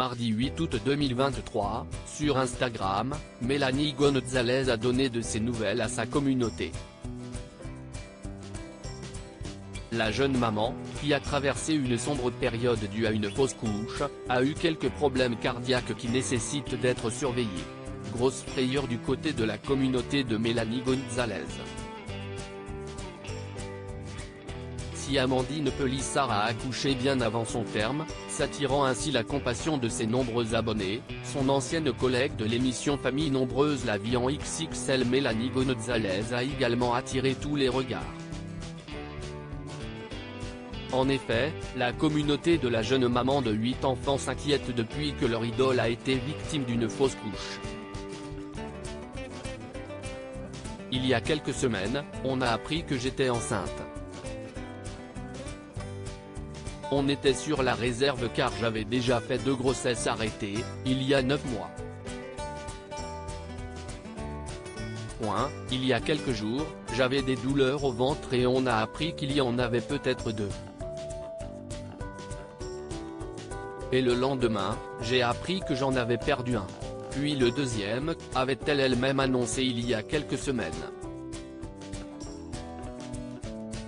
Mardi 8 août 2023, sur Instagram, Mélanie Gonzalez a donné de ses nouvelles à sa communauté. La jeune maman, qui a traversé une sombre période due à une fausse couche, a eu quelques problèmes cardiaques qui nécessitent d'être surveillés. Grosse frayeur du côté de la communauté de Mélanie Gonzalez. Si Amandine Pélissard a accouché bien avant son terme, s'attirant ainsi la compassion de ses nombreux abonnés, son ancienne collègue de l'émission Famille Nombreuse La Vie en XXL Mélanie Gonzalez a également attiré tous les regards. En effet, la communauté de la jeune maman de 8 enfants s'inquiète depuis que leur idole a été victime d'une fausse couche. Il y a quelques semaines, on a appris que j'étais enceinte. On était sur la réserve car j'avais déjà fait 2 grossesses arrêtées, il y a 9 mois. Il y a quelques jours, j'avais des douleurs au ventre et on a appris qu'il y en avait peut-être 2. Et le lendemain, j'ai appris que j'en avais perdu un. Puis le deuxième, avait-elle elle-même annoncé il y a quelques semaines.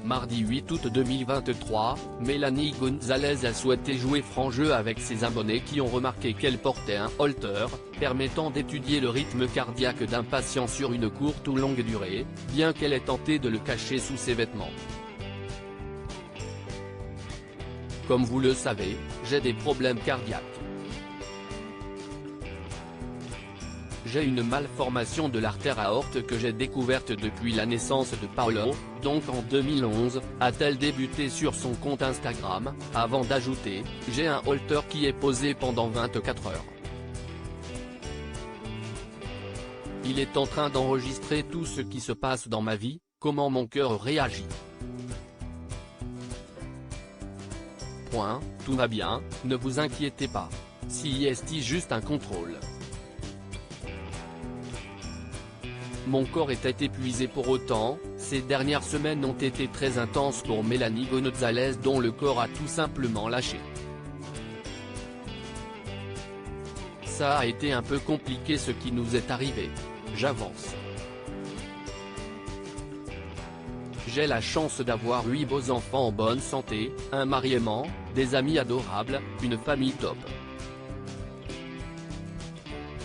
Mardi 8 août 2023, Mélanie Gonzalez a souhaité jouer franc jeu avec ses abonnés qui ont remarqué qu'elle portait un holter, permettant d'étudier le rythme cardiaque d'un patient sur une courte ou longue durée, bien qu'elle ait tenté de le cacher sous ses vêtements. Comme vous le savez, j'ai des problèmes cardiaques. J'ai une malformation de l'artère aorte que j'ai découverte depuis la naissance de Paolo, donc en 2011, a-t-elle débuté sur son compte Instagram, avant d'ajouter « J'ai un holter qui est posé pendant 24 heures. Il est en train d'enregistrer tout ce qui se passe dans ma vie, comment mon cœur réagit. Tout va bien, ne vous inquiétez pas. C'est juste un contrôle. Mon corps était épuisé pour autant, ces dernières semaines ont été très intenses pour Mélanie Gonzalez dont le corps a tout simplement lâché. Ça a été un peu compliqué ce qui nous est arrivé. J'avance. J'ai la chance d'avoir 8 beaux enfants en bonne santé, un mari aimant, des amis adorables, une famille top.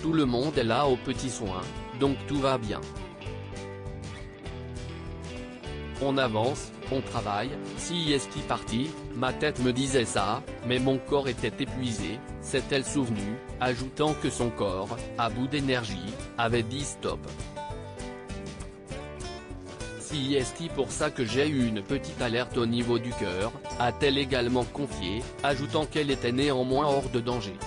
Tout le monde est là aux petits soins, donc tout va bien. On avance, on travaille, c'est parti, ma tête me disait ça, mais mon corps était épuisé, s'est-elle souvenue, ajoutant que son corps, à bout d'énergie, avait dit stop. C'est pour ça que j'ai eu une petite alerte au niveau du cœur, a-t-elle également confié, ajoutant qu'elle était néanmoins hors de danger.